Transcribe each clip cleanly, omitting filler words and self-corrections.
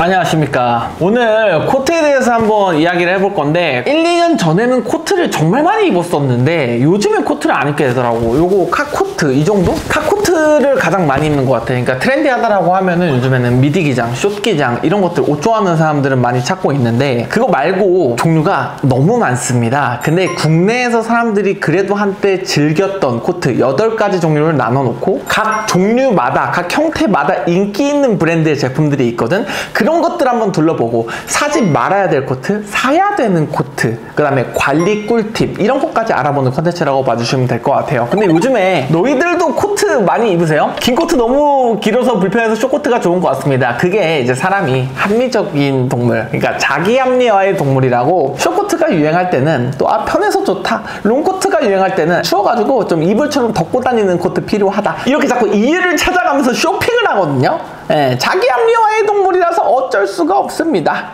안녕하십니까. 오늘 코트에 대해서 한번 이야기를 해볼 건데 1, 2년 전에는 코트를 정말 많이 입었었는데 요즘엔 코트를 안 입게 되더라고. 요거 카코트 이 정도? 카코트를 가장 많이 입는 것 같아. 그러니까 트렌디하다라고 하면은 요즘에는 미디 기장, 숏 기장 이런 것들 옷 좋아하는 사람들은 많이 찾고 있는데 그거 말고 종류가 너무 많습니다. 근데 국내에서 사람들이 그래도 한때 즐겼던 코트 8가지 종류를 나눠 놓고 각 종류마다 각 형태마다 인기 있는 브랜드의 제품들이 있거든. 그런 것들 한번 둘러보고 사지 말아야 될 코트, 사야 되는 코트, 그 다음에 관리 꿀팁 이런 것까지 알아보는 컨텐츠라고 봐주시면 될 것 같아요. 근데 요즘에 너희들도 코트 많이 입으세요? 긴 코트 너무 길어서 불편해서 숏코트가 좋은 것 같습니다. 그게 이제 사람이 합리적인 동물, 그러니까 자기 합리화의 동물이라고. 숏코트가 유행할 때는 또 편해서 좋다, 롱코트가 유행할 때는 추워가지고 좀 이불처럼 덮고 다니는 코트 필요하다, 이렇게 자꾸 이유를 찾아가면서 쇼핑을 하거든요. 자기 합리화의 동물이라서 어쩔 수가 없습니다.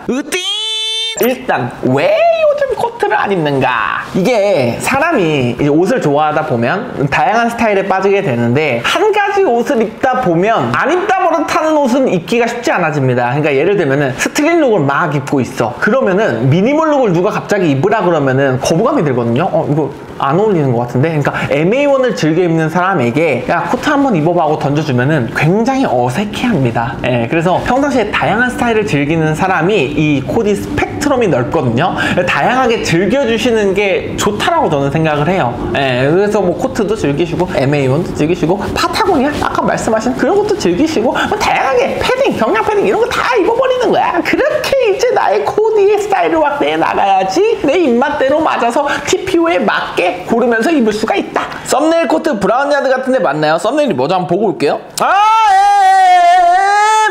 일단 왜 요즘 코트를 안 입는가? 이게 사람이 이제 옷을 좋아하다 보면 다양한 스타일에 빠지게 되는데 한 가지 옷을 입다 보면 안 입다 버릇하는 옷은 입기가 쉽지 않아집니다. 그러니까 예를 들면은 스트릿 룩을 막 입고 있어. 그러면은 미니멀 룩을 누가 갑자기 입으라 그러면은 거부감이 들거든요. 이거 안 어울리는 것 같은데. 그러니까 MA1을 즐겨 입는 사람에게 야 코트 한번 입어봐 하고 던져주면은 굉장히 어색해합니다. 그래서 평상시에 다양한 스타일을 즐기는 사람이 이 코디 스펙트럼이 넓거든요. 다양하게 즐겨주시는 게 좋다라고 저는 생각을 해요. 그래서 뭐 코트도 즐기시고 MA1도 즐기시고 파타고니아 아까 말씀하신 그런 것도 즐기시고 뭐 다양하게 패딩, 경량 패딩 이런 거 다 입어버리는 거야. 그렇게 이제 나의 코디의 스타일을 확 내나가야지 내 입맛대로 맞아서 TPO에 맞게 고르면서 입을 수가 있다. 썸네일 코트 브라운야드 같은데 맞나요? 썸네일이 뭐죠? 한번 보고 올게요.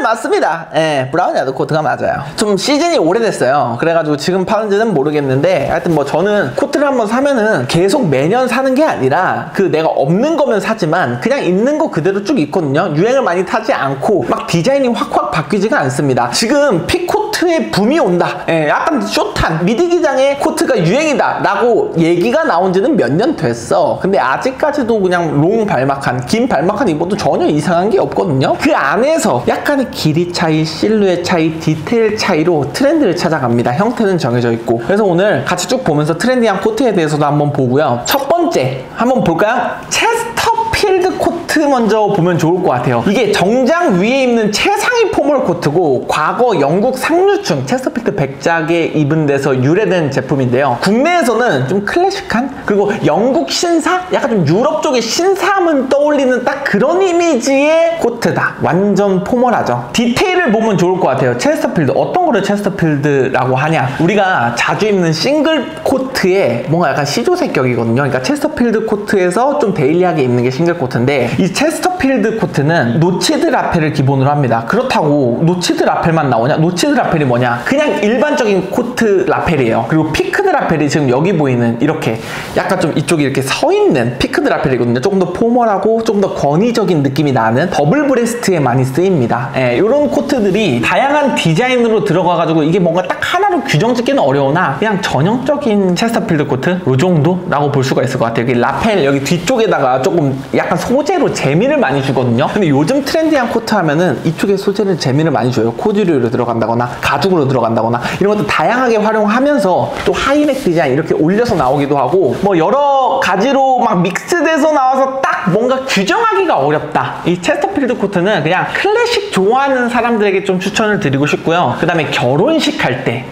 맞습니다. 브라운야드 코트가 맞아요. 좀 시즌이 오래됐어요. 그래가지고 지금 파는지는 모르겠는데 하여튼 뭐 저는 코트를 한번 사면은 계속 매년 사는 게 아니라 그 내가 없는 거면 사지만 그냥 있는 거 그대로 쭉 입거든요. 유행을 많이 타지 않고 막 디자인이 확확 바뀌지가 않습니다. 지금 핏코트의 붐이 온다. 약간 숏한 미디 기장의 코트가 유행이다 라고 얘기가 나온 지는 몇 년 됐어. 근데 아직까지도 그냥 롱 발막한, 긴 발막한 입어도 전혀 이상한 게 없거든요. 그 안에서 약간의 길이 차이, 실루엣 차이, 디테일 차이로 트렌드를 찾아갑니다. 형태는 정해져 있고. 그래서 오늘 같이 쭉 보면서 트렌디한 코트에 대해서도 한번 보고요. 첫 번째 한번 볼까요? 체스터필드 코트 먼저 보면 좋을 것 같아요. 이게 정장 위에 입는 최상위 포멀 코트고 과거 영국 상류층 체스터필드 백작에 입은 데서 유래된 제품인데요. 국내에서는 좀 클래식한, 그리고 영국 신사? 약간 좀 유럽 쪽의 신사함을 떠올리는 딱 그런 이미지의 코트다. 완전 포멀하죠. 디테일을 보면 좋을 것 같아요. 체스터필드, 어떤 거를 체스터필드라고 하냐, 우리가 자주 입는 싱글 코트에 뭔가 약간 시조새 격이거든요. 그러니까 체스터필드 코트에서 좀 데일리하게 입는 게 싱글 코트인데 이 체스터필드 코트는 노치드 라펠을 기본으로 합니다. 그렇다고 노치드 라펠만 나오냐? 노치드 라펠이 뭐냐? 그냥 일반적인 코트 라펠이에요. 그리고 피크드 라펠이 지금 여기 보이는 이렇게 약간 좀 이쪽에 이렇게 서 있는 피크드 라펠이거든요. 조금 더 포멀하고 조금 더 권위적인 느낌이 나는 더블 브레스트에 많이 쓰입니다. 이런 코트들이 다양한 디자인으로 들어가가지고 이게 뭔가 딱 하나로 규정 짓기는 어려우나 그냥 전형적인 체스터필드 코트 요 정도라고 볼 수가 있을 것 같아요. 여기 라펠 여기 뒤쪽에다가 조금 약간 소재로 재미를 많이 주거든요. 근데 요즘 트렌디한 코트 하면은 이쪽에 소재를 재미를 많이 줘요. 코듀로이로 들어간다거나 가죽으로 들어간다거나 이런 것도 다양하게 활용하면서 또 하이넥 디자인 이렇게 올려서 나오기도 하고 뭐 여러 가지로 막 믹스돼서 나와서 딱 뭔가 규정하기가 어렵다. 이 체스터필드 코트는 그냥 클래식 좋아하는 사람들에게 좀 추천을 드리고 싶고요. 그 다음에 결혼식 할 때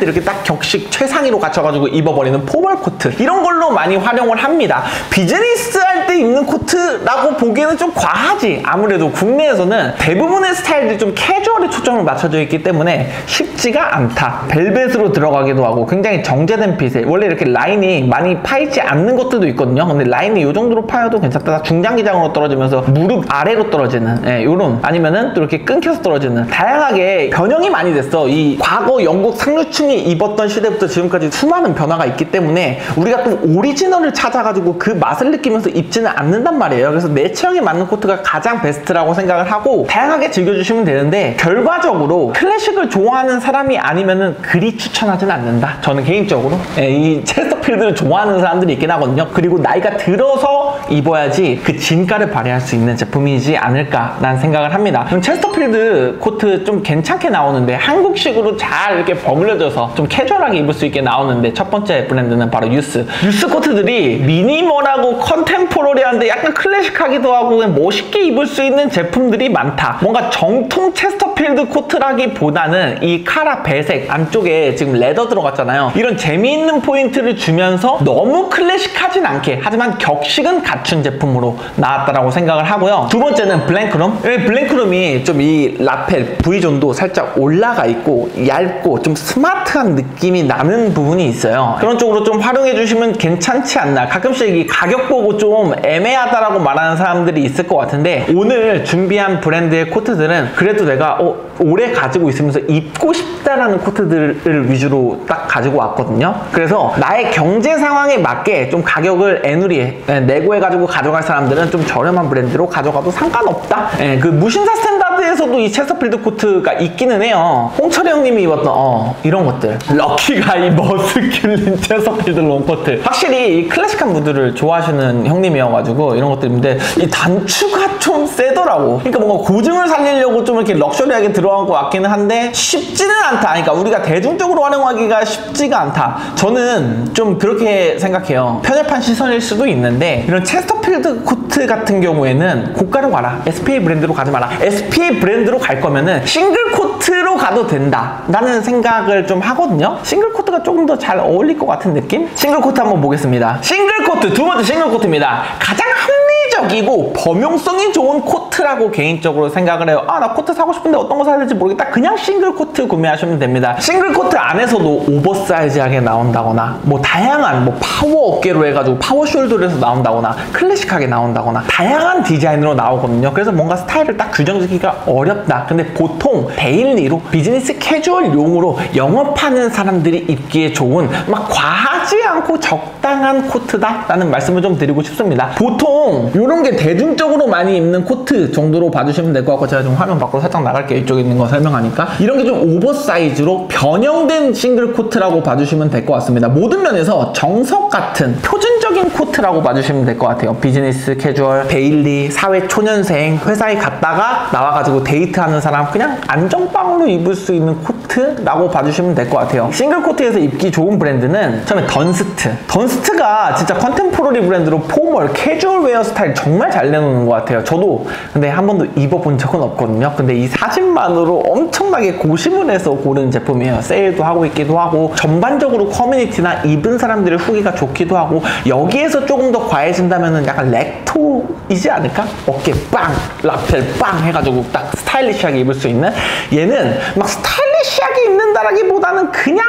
이렇게 딱 격식 최상위로 갖춰가지고 입어버리는 포멀 코트 이런 걸로 많이 활용을 합니다. 비즈니스 할 때 입는 코트라고 보기에는 좀 과하지. 아무래도 국내에서는 대부분의 스타일들이 좀 캐주얼에 초점을 맞춰져 있기 때문에 쉽지가 않다. 벨벳으로 들어가기도 하고 굉장히 정제된 핏에 원래 이렇게 라인이 많이 파이지 않는 것들도 있거든요. 근데 라인이 이 정도로 파여도 괜찮다. 중장기장으로 떨어지면서 무릎 아래로 떨어지는 요런, 아니면은 또 이렇게 끊겨서 떨어지는, 다양하게 변형이 많이 됐어. 이 과거 영국 영국 상류층이 입었던 시대부터 지금까지 수많은 변화가 있기 때문에 우리가 또 오리지널을 찾아가지고 그 맛을 느끼면서 입지는 않는단 말이에요. 그래서 내 체형에 맞는 코트가 가장 베스트라고 생각을 하고 다양하게 즐겨주시면 되는데, 결과적으로 클래식을 좋아하는 사람이 아니면은 그리 추천하진 않는다. 저는 개인적으로 이 체스터필드를 좋아하는 사람들이 있긴 하거든요. 그리고 나이가 들어서 입어야지 그 진가를 발휘할 수 있는 제품이지 않을까라는 생각을 합니다. 그럼 체스터필드 코트 좀 괜찮게 나오는데, 한국식으로 잘 이렇게 버무려져서 좀 캐주얼하게 입을 수 있게 나오는데, 첫 번째 브랜드는 바로 유스. 유스 코트들이 미니멀하고 컨템포러리한데 약간 클래식하기도 하고 그냥 멋있게 입을 수 있는 제품들이 많다. 뭔가 정통 체스터필드 코트라기보다는 이 카라 배색 안쪽에 지금 레더 들어갔잖아요. 이런 재미있는 포인트를 주면서 너무 클래식하진 않게, 하지만 격식은 갖춘 제품으로 나왔다라고 생각을 하고요. 두 번째는 블랭크롬. 블랭크롬이 좀 이 라펠 V존도 살짝 올라가 있고 얇고 좀 스마트한 느낌이 나는 부분이 있어요. 그런 쪽으로 좀 활용해 주시면 괜찮지 않나. 가끔씩 이 가격 보고 좀 애매하다라고 말하는 사람들이 있을 것 같은데, 오늘 준비한 브랜드의 코트들은 그래도 내가 오래 가지고 있으면서 입고 싶다라는 코트들을 위주로 딱 가지고 왔거든요. 그래서 나의 경제 상황에 맞게 좀 가격을 애누리 내고 해가지고 가져갈 사람들은 좀 저렴한 브랜드로 가져가도 상관없다. 그 무신사 스탠다드에서도 이 체스터필드 코트가 있기는 해요. 홍철이 형님이 입었던 이런 것들, 럭키가이 머스큘린 체스터필드 롱코트. 확실히 이 클래식한 무드를 좋아하시는 형님이어가지고 이런 것들인데, 이 단추가 좀 세더라고. 그러니까 뭔가 고증을 살리려고 좀 이렇게 럭셔리하게 들어간 것 같기는 한데 쉽지는 않다. 그러니까 우리가 대중적으로 활용하기가 쉽지가 않다. 저는 좀 그렇게 생각해요. 편협한 시선일 수도 있는데, 이런 체스터필드 코트 같은 경우에는 고가로 가라. SPA 브랜드로 가지 마라. SPA 브랜드로 갈 거면은 싱글 코트로 가도 된다 라는 생각을 좀 하거든요. 싱글 코트가 조금 더 잘 어울릴 것 같은 느낌? 싱글 코트 한번 보겠습니다. 싱글 코트, 두 번째 싱글 코트입니다. 가장 합리적이고 범용성이 좋은 코트라고 개인적으로 생각을 해요. 나 코트 사고 싶은데 어떤 거 사야 될지 모르겠다. 그냥 싱글 코트 구매하시면 됩니다. 싱글 코트 안에서도 오버사이즈하게 나온다거나, 뭐 다양한 파워 어깨로 해가지고 파워 숄더에서 나온다거나, 클래식하게 나온다거나, 다양한 디자인으로 나오거든요. 그래서 뭔가 스타일을 딱 규정짓기가 어렵다. 근데 보통 데일리로 비즈니스 캐주얼용으로 영업하는 사람들이 입기에 좋은 막 과하지 않고 적당한 코트다 라는 말씀을 좀 드리고 싶습니다. 보통 이런 게 대중적으로 많이 입는 코트 정도로 봐주시면 될 것 같고, 제가 좀 화면 밖으로 살짝 나갈게요. 이쪽에 있는 거 설명하니까. 이런 게 좀 오버사이즈로 변형된 싱글 코트라고 봐주시면 될 것 같습니다. 모든 면에서 정석 같은 표준적인 코트라고 봐주시면 될 것 같아요. 비즈니스 캐주얼, 데일리, 사회 초년생, 회사에 갔다가 나와가지고 데이트하는 사람 그냥 안정빵으로 입을 수 있는 코트라고 봐주시면 될 것 같아요. 싱글 코트에서 입기 좋은 브랜드는 처음에 던스트. 던스트가 진짜 컨템포러리 브랜드로 포멀, 캐주얼 웨어 스타일 정말 잘 내놓는 것 같아요. 저도 근데 한 번도 입어본 적은 없거든요. 근데 이 사진만으로 엄청나게 고심을 해서 고른 제품이에요. 세일도 하고 있기도 하고, 전반적으로 커뮤니티나 입은 사람들의 후기가 좋기도 하고, 여기에서 조금 더 과해진다면 약간 렉토이지 않을까? 어깨 빵, 라펠 빵 해가지고 딱 스타일리시하게 입을 수 있는, 얘는 막 스타일리시하게 입는다라기보다는 그냥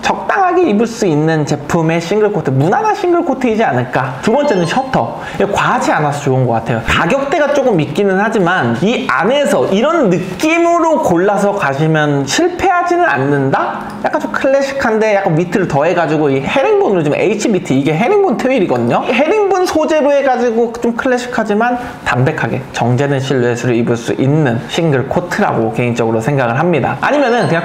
적당하게 입을 수 있는 제품의 싱글 코트, 무난한 싱글 코트이지 않을까. 두 번째는 셔터. 과하지 않아서 좋은 것 같아요. 가격대가 조금 있기는 하지만 이 안에서 이런 느낌으로 골라서 가시면 실패하지는 않는다? 약간 좀 클래식한데 약간 밑을 더해가지고 이 헤링본으로 좀 HBT, 이게 헤링본 트윌이거든요. 헤링본 소재로 해가지고 좀 클래식하지만 담백하게 정제된 실루엣으로 입을 수 있는 싱글 코트라고 개인적으로 생각을 합니다. 아니면은 그냥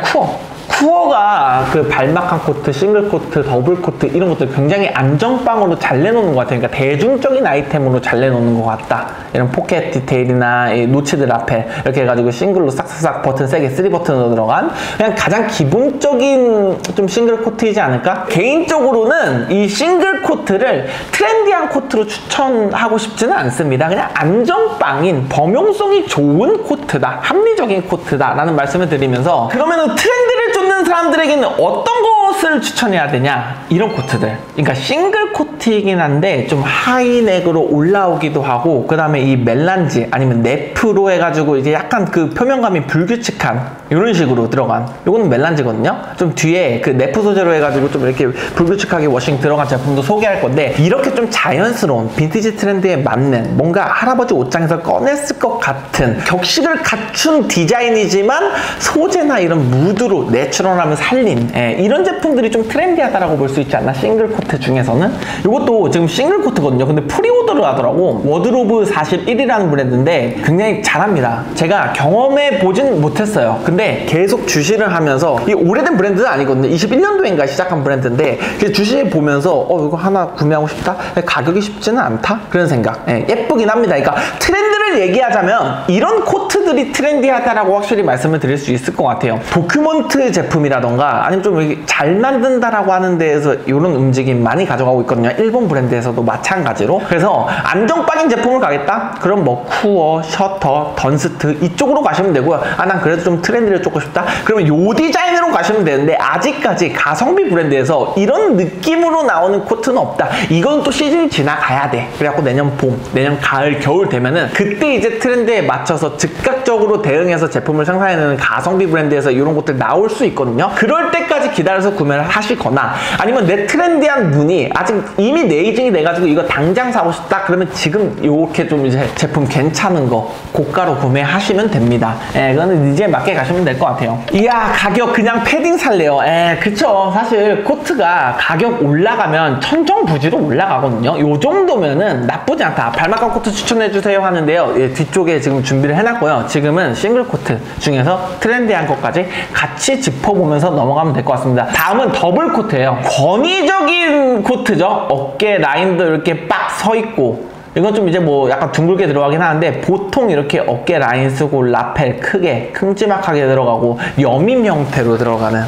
쿠어가 그 발막한 코트, 싱글 코트, 더블 코트 이런 것들 굉장히 안정빵으로 잘 내놓는 것 같아요. 그러니까 대중적인 아이템으로 잘 내놓는 것 같다. 이런 포켓 디테일이나 이 노치드 라펠 이렇게 해가지고 싱글로 싹싹싹 버튼 세게 3버튼으로 들어간 그냥 가장 기본적인 좀 싱글 코트이지 않을까? 개인적으로는 이 싱글 코트를 트렌디한 코트로 추천하고 싶지는 않습니다. 그냥 안정빵인 범용성이 좋은 코트다, 합리적인 코트다 라는 말씀을 드리면서, 그러면은 트렌드를 쫓는 사람들에게는 어떤 무엇을 추천해야 되냐, 이런 코트들. 그러니까 싱글 코트이긴 한데 좀 하이넥으로 올라오기도 하고, 그 다음에 이 멜란지 아니면 네프로 해가지고 이제 약간 그 표면감이 불규칙한 이런 식으로 들어간, 요거는 멜란지거든요. 좀 뒤에 그 네프 소재로 해가지고 좀 이렇게 불규칙하게 워싱 들어간 제품도 소개할 건데, 이렇게 좀 자연스러운 빈티지 트렌드에 맞는 뭔가 할아버지 옷장에서 꺼냈을 것 같은 격식을 갖춘 디자인이지만 소재나 이런 무드로 내추럴함을 살린, 이런 제품들이 좀 트렌디하다라고 볼 수 있지 않나, 싱글 코트 중에서는. 이것도 지금 싱글 코트거든요. 근데 프리오더를 하더라고. 워드로브 41이라는 브랜드인데 굉장히 잘합니다. 제가 경험해 보진 못했어요. 근데 계속 주시를 하면서, 이 오래된 브랜드는 아니거든요. 21년도인가 시작한 브랜드인데 주시해 보면서 이거 하나 구매하고 싶다? 가격이 쉽지는 않다? 그런 생각. 예쁘긴 합니다. 그러니까 트렌드를 얘기하자면 이런 코트들이 트렌디하다라고 확실히 말씀을 드릴 수 있을 것 같아요. 도큐먼트 제품이라던가 아니면 좀 잘 만든다라고 하는 데에서 이런 움직임 많이 가져가고 있거든요. 일본 브랜드에서도 마찬가지로. 그래서 안정빵인 제품을 가겠다? 그럼 뭐 쿠어, 셔터, 던스트 이쪽으로 가시면 되고요. 난 그래도 좀 트렌드를 쫓고 싶다? 그러면 요 디자인으로 가시면 되는데, 아직까지 가성비 브랜드에서 이런 느낌으로 나오는 코트는 없다. 이건 또 시즌이 지나가야 돼. 그래갖고 내년 봄, 내년 가을, 겨울 되면은 그때 이제 트렌드에 맞춰서 즉각적으로 대응해서 제품을 생산해내는 가성비 브랜드에서 이런 것들 나올 수 있거든요. 그럴 때까지 기다려서 구매를 하시거나, 아니면 내 트렌디한 눈이 아직 이미 네이징이 돼가지고 이거 당장 사고 싶다? 그러면 지금 이렇게 좀 이제 제품 괜찮은 거 고가로 구매하시면 됩니다. 그거는 이제 맞게 가시면 될 것 같아요. 이야, 가격 그냥 패딩 살래요. 그쵸. 사실 코트가 가격 올라가면 천정부지로 올라가거든요. 요 정도면은 나쁘지 않다. 발막감 코트 추천해주세요 하는데요. 뒤쪽에 지금 준비를 해놨고요. 지금은 싱글 코트 중에서 트렌디한 것까지 같이 짚어보면서 넘어가면 될 것 같습니다. 다음은 더블 코트예요. 권위적인 코트죠. 어깨 라인도 이렇게 빡 서 있고, 이건 좀 이제 뭐 약간 둥글게 들어가긴 하는데, 보통 이렇게 어깨 라인 쓰고 라펠 크게 큼지막하게 들어가고 여밈 형태로 들어가는,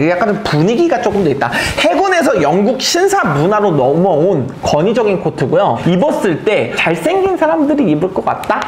약간 좀 분위기가 조금 더 있다. 해군에서 영국 신사 문화로 넘어온 권위적인 코트고요. 입었을 때 잘생긴 사람들이 입을 것 같다?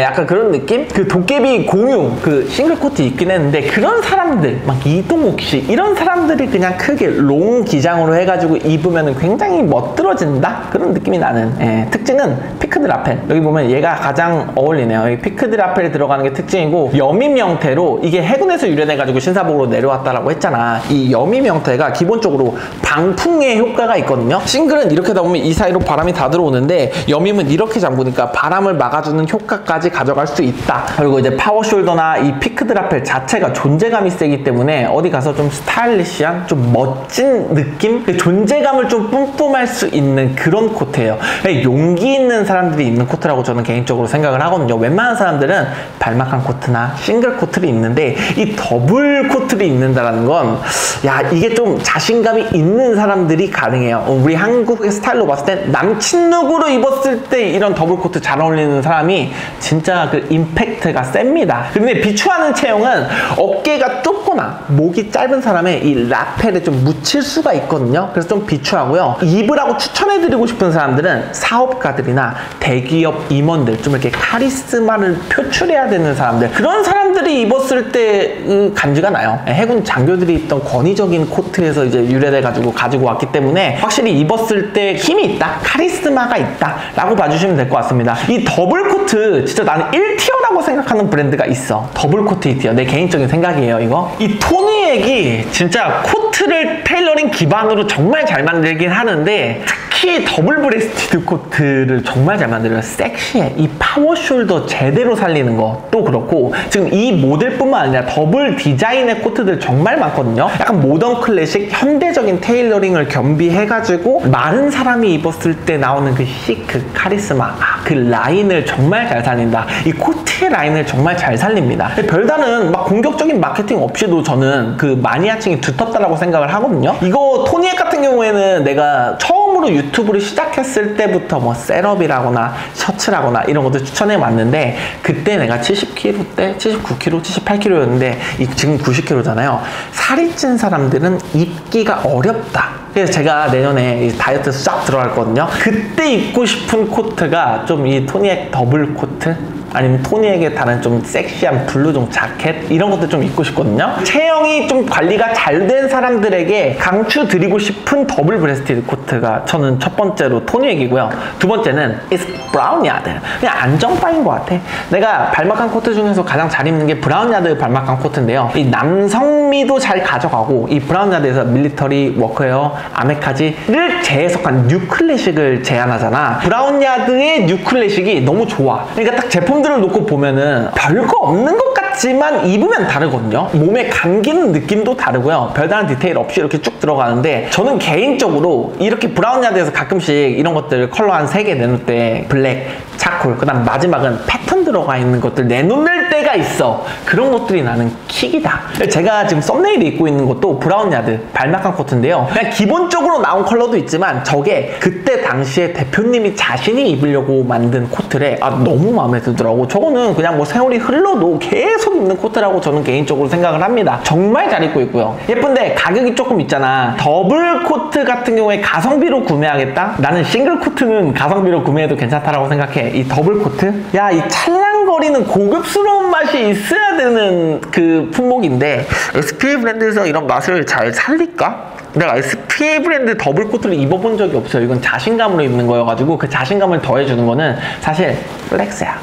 약간 그런 느낌? 그 도깨비 공유 그 싱글 코트 입긴 했는데, 그런 사람들 막 이동욱 씨 이런 사람들이 그냥 크게 롱 기장으로 해가지고 입으면 굉장히 멋들어진다? 그런 느낌이 나는, 특징은 피크드 라펠. 여기 보면 얘가 가장 어울리네요. 여기 피크드 라펠이 들어가는 게 특징이고, 여밈 형태로, 이게 해군에서 유래돼가지고 신사복으로 내려왔다라고 했잖아. 이 여밈 형태가 기본적으로 방풍의 효과가 있거든요. 싱글은 이렇게 잡으면 이 사이로 바람이 다 들어오는데, 여밈은 이렇게 잠그니까 바람을 막아주는 효과까지 가져갈 수 있다. 그리고 이제 파워숄더나 이 피크드 라펠 자체가 존재감이 세기 때문에 어디 가서 좀 스타일리시한, 좀 멋진 느낌? 그 존재감을 좀 뿜뿜할 수 있는 그런 코트예요. 용기 있는 사람들이 입는 코트라고 저는 개인적으로 생각을 하거든요. 웬만한 사람들은 발막한 코트나 싱글 코트를 입는데, 이 더블 코트를 입는다는 건, 야, 이게 좀 자신감이 있는 사람들이 가능해요. 우리 한국의 스타일로 봤을 땐 남친 룩으로 입었을 때 이런 더블 코트 잘 어울리는 사람이 진짜 그 임팩트가 셉니다. 근데 비추하는 체형은 어깨가 좁거나 목이 짧은 사람의 이 라펠에 좀 묻힐 수가 있거든요. 그래서 좀 비추하고요. 입으라고 추천해드리고 싶은 사람들은 사업가들이나 대기업 임원들, 좀 이렇게 카리스마를 표출해야 되는 사람들, 그런 사람들이 입었을 때 간지가 나요. 해군 장교들이 입던 권위적인 코트에서 이제 유래돼가지고 가지고 왔기 때문에 확실히 입었을 때 힘이 있다, 카리스마가 있다 라고 봐주시면 될 것 같습니다. 이 더블 코트 진짜 나는 1티어라고 생각하는 브랜드가 있어. 더블 코트 2티어. 내 개인적인 생각이에요. 이거 이 토니액이 진짜 코트를 테일러링 기반으로 정말 잘 만들긴 하는데, 특히 더블 브레스티드 코트를 정말 잘 만들어요. 섹시해. 이 파워숄더 제대로 살리는 것도 그렇고, 지금 이 모델뿐만 아니라 더블 디자인의 코트들 정말 많거든요. 약간 모던 클래식, 현대적인 테일러링을 겸비해가지고 마른 사람이 입었을 때 나오는 그 시크, 카리스마, 그 라인을 정말 잘 살린다. 이 코트의 라인을 정말 잘 살립니다. 별다른 막 공격적인 마케팅 없이도 저는 그 마니아층이 두텁다라고 생각을 하거든요. 이거 토니액 같은 경우에는 내가 처음으로 유튜브를 시작했을 때부터 뭐 셋업이라거나 셔츠라거나 이런 것도 추천해 왔는데, 그때 내가 70kg 때 79kg, 78kg였는데 지금 90kg잖아요. 살이 찐 사람들은 입기가 어렵다. 그래서 제가 내년에 다이어트 싹 들어갈 거거든요. 그때 입고 싶은 코트가 좀 이 토니액 더블 코트? 아니면 토니에게 다른 좀 섹시한 블루종 자켓 이런 것도 좀 입고 싶거든요. 체형이 좀 관리가 잘 된 사람들에게 강추드리고 싶은 더블 브레스티드 코트가 저는 첫 번째로 토니액이고요. 두 번째는 It's 브라운 야드. 그냥 안정빵인 것 같아. 내가 발막한 코트 중에서 가장 잘 입는 게 브라운 야드 발막한 코트인데요. 이 남성미도 잘 가져가고 이 브라운 야드에서 밀리터리, 워크웨어, 아메카지를 재해석한 뉴 클래식을 제안하잖아. 브라운 야드의 뉴 클래식이 너무 좋아. 그러니까 딱 제품들을 놓고 보면은 별거 없는 것 같지만 입으면 다르거든요. 몸에 감기는 느낌도 다르고요. 별다른 디테일 없이 이렇게 쭉 들어가는데 저는 개인적으로 이렇게 브라운 야드에서 가끔씩 이런 것들 컬러 한 3개 내놓을 때 블랙, 차콜, 그 다음 마지막은 패턴 들어가 있는 것들 내놓을 때가 있어. 그런 것들이 나는 킥이다. 제가 지금 썸네일에 입고 있는 것도 브라운 야드 발막한 코트인데요. 그냥 기본적으로 나온 컬러도 있지만 저게 그때 당시에 대표님이 자신이 입으려고 만든 코트래. 너무 마음에 들더라고. 저거는 그냥 뭐 세월이 흘러도 계속 입는 코트라고 저는 개인적으로 생각을 합니다. 정말 잘 입고 있고요. 예쁜데 가격이 조금 있잖아. 더블 코트 같은 경우에 가성비로 구매하겠다? 나는 싱글 코트는 가성비로 구매해도 괜찮다라고 생각해. 이 더블 코트? 야, 이 찰랑거리는 고급스러운 맛이 있어야 되는 그 품목인데 SPA 브랜드에서 이런 맛을 잘 살릴까? 내가 SPA 브랜드 더블 코트를 입어본 적이 없어요. 이건 자신감으로 입는 거여가지고 그 자신감을 더해주는 거는 사실 플렉스야.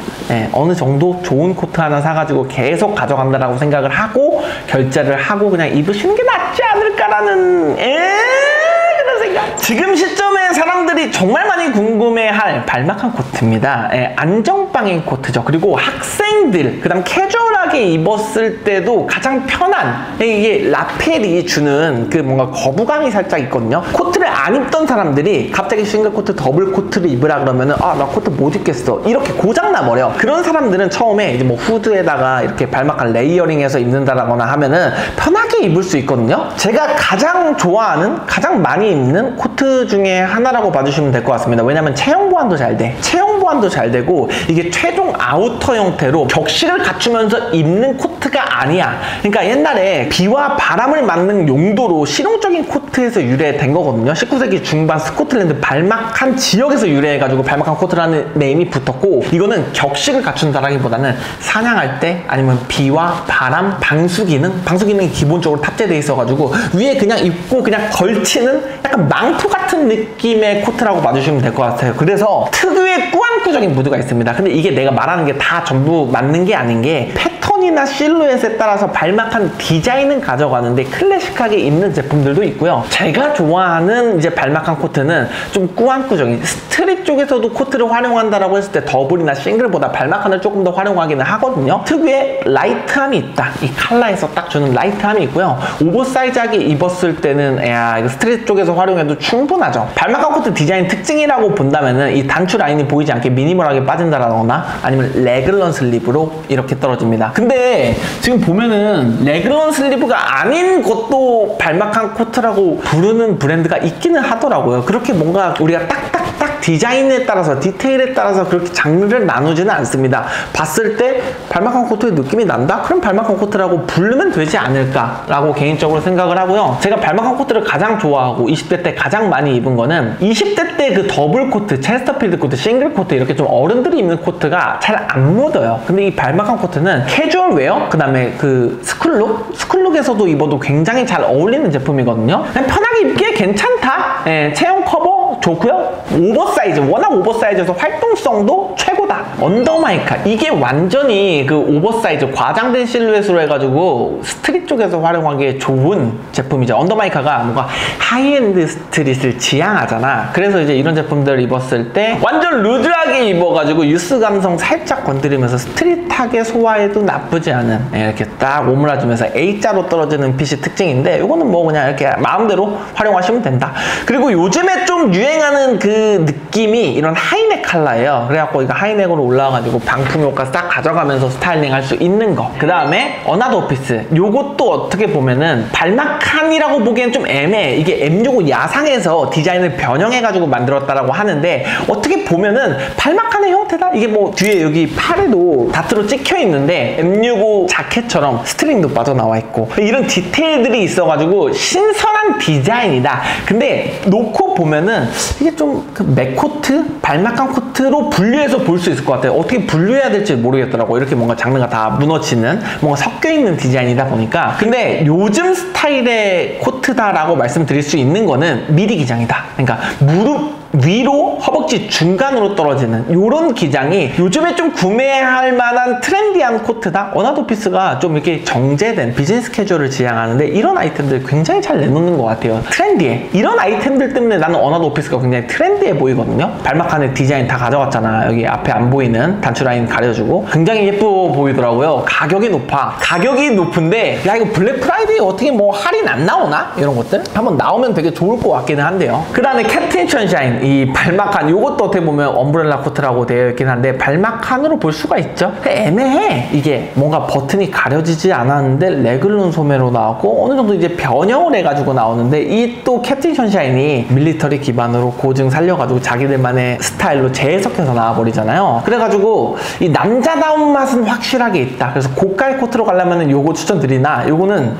어느 정도 좋은 코트 하나 사가지고 계속 가져간다라고 생각을 하고 결제를 하고 그냥 입으시는 게 낫지 않을까라는 그런 생각. 지금 시점에 사람들이 정말 많이 궁금해할 발막한 코트입니다. 안정빵인 코트죠. 그리고 학생들, 그 다음 캐주얼하게 입었을 때도 가장 편한, 이게 라펠이 주는 그 뭔가 거부감이 살짝 있거든요. 코트를 안 입던 사람들이 갑자기 싱글 코트, 더블 코트를 입으라 그러면은 나 코트 못 입겠어. 이렇게 고장나 버려. 그런 사람들은 처음에 이제 뭐 후드에다가 이렇게 발막한 레이어링해서 입는다거나 하면은 편하게 입을 수 있거든요. 제가 가장 좋아하는, 가장 많이 입는 코트 중에 하나라고 봐주시면 될 것 같습니다. 왜냐면 체형 보완도 잘 돼. 체형 보완도 잘 되고 이게 최종 아우터 형태로 격식을 갖추면서 입는 코트가 아니야. 그러니까 옛날에 비와 바람을 막는 용도로 실용적인 코트에서 유래된 거거든요. 19세기 중반 스코틀랜드 발막한 지역에서 유래해가지고 발막한 코트라는 네임이 붙었고 이거는 격식을 갖춘다라기보다는 사냥할 때 아니면 비와 바람 방수 기능이 기본적으로 탑재되어 있어가지고 위에 그냥 입고 그냥 걸치는 약간 망토 같은 느낌의 코트라고 봐주시면 될 것 같아요. 그래서 특유의 꾸안꾸적인 무드가 있습니다. 근데 이게 내가 말하는 게 다 전부 맞는 게 아닌 게 패턴이나 실루엣에 따라서 발막한 디자인은 가져가는데 클래식하게 입는 제품들도 있고요. 제가 좋아하는 이제 발막한 코트는 좀 꾸안꾸적인 스트릿 쪽에서도 코트를 활용한다라고 했을 때 더블이나 싱글보다 발막한을 조금 더 활용하기는 하거든요. 특유의 라이트함이 있다. 이 컬러에서 딱 주는 라이트함이 있고요. 오버사이즈하게 입었을 때는 이거 스트릿 쪽에서 활용해도 충분하죠. 발막한 코트 디자인 특징이라고 본다면은 이 단추 라인이 보이지 않게 미니멀하게 빠진다라거나 아니면 레글런 슬립으로 이렇게 떨어집니다. 근데 지금 보면은 레글런 슬리브가 아닌 것도 발막한 코트라고 부르는 브랜드가 있기는 하더라고요. 그렇게 뭔가 우리가 딱딱딱 디자인에 따라서 디테일에 따라서 그렇게 장르를 나누지는 않습니다. 봤을 때 발막한 코트의 느낌이 난다? 그럼 발막한 코트라고 부르면 되지 않을까라고 개인적으로 생각을 하고요. 제가 발막한 코트를 가장 좋아하고 20대 때 가장 많이 입은 거는 20대 때 그 더블 코트, 체스터필드 코트, 싱글 코트 이렇게 좀 어른들이 입는 코트가 잘 안 묻어요. 근데 이 발막한 코트는 캐주얼 웨어, 그 다음에 그 스쿨룩에서도 입어도 굉장히 잘 어울리는 제품이거든요. 그냥 편하게 입기에 괜찮다. 체형 커버 좋고요. 오버사이즈, 워낙 오버사이즈에서 활동성도 최고다. 언더마이카, 이게 완전히 그 오버사이즈 과장된 실루엣으로 해가지고 스트릿 쪽에서 활용하기에 좋은 제품이죠. 언더마이카가 뭔가 하이엔드 스트릿을 지향하잖아. 그래서 이제 이런 제품들을 입었을 때 완전 루즈하게 입어가지고 유스 감성 살짝 건드리면서 스트릿하게 소화해도 나쁘지 않은, 이렇게 딱 오므라주면서 A자로 떨어지는 핏이 특징인데 이거는 뭐 그냥 이렇게 마음대로 활용하시면 된다. 그리고 요즘에 좀 유행하는 그 느낌이 이런 하이넥 컬러예요. 그래갖고 이거 하이넥으로 올라와가지고 방풍 효과 싹 가져가면서 스타일링 할 수 있는 거. 그 다음에 어나더 오피스, 요것도 어떻게 보면은 발막한이라고 보기엔 좀 애매해. 이게 M65 야상에서 디자인을 변형해가지고 만들었다라고 하는데 어떻게 보면은 발막한의 형태다. 이게 뭐 뒤에 여기 팔에도 다트로 찍혀 있는데 M65 자켓처럼 스트링도 빠져나와 있고 이런 디테일들이 있어가지고 신선한 디자인이다. 근데 놓고 보면은 이게 좀 그 맥코트, 발막한 코트로 분류해서 볼 수 있을 것 같아요. 어떻게 분류해야 될지 모르겠더라고. 이렇게 뭔가 장르가 다 무너지는 뭔가 섞여있는 디자인이다 보니까. 근데 요즘 스타일의 코트다라고 말씀드릴 수 있는 거는 미리 기장이다. 그러니까 무릎 위로 허벅지 중간으로 떨어지는 이런 기장이 요즘에 좀 구매할 만한 트렌디한 코트다. 어나더피스가 좀 이렇게 정제된 비즈니스 캐주얼을 지향하는데 이런 아이템들 굉장히 잘 내놓는 것 같아요. 트렌디해. 이런 아이템들 때문에 나는 어나더피스가 굉장히 트렌디해 보이거든요. 발막하는 디자인 다 가져갔잖아. 여기 앞에 안 보이는 단추 라인 가려주고 굉장히 예뻐 보이더라고요. 가격이 높아. 가격이 높은데 야 이거 블랙 프라이데이 어떻게 뭐 할인 안 나오나? 이런 것들 한번 나오면 되게 좋을 것 같기는 한데요. 그 다음에 캡틴 션샤인 이 발막한 요것도 어떻게 보면 엄브렐라 코트라고 되어 있긴 한데 발막한으로 볼 수가 있죠. 애매해. 이게 뭔가 버튼이 가려지지 않았는데 레글론 소매로 나왔고 어느 정도 이제 변형을 해가지고 나오는데 이 또 캡틴 션샤인이 밀리터리 기반으로 고증 살려가지고 자기들만의 스타일로 재해석해서 나와버리잖아요. 그래가지고 이 남자다운 맛은 확실하게 있다. 그래서 고가의 코트로 가려면 요거 추천드리나 요거는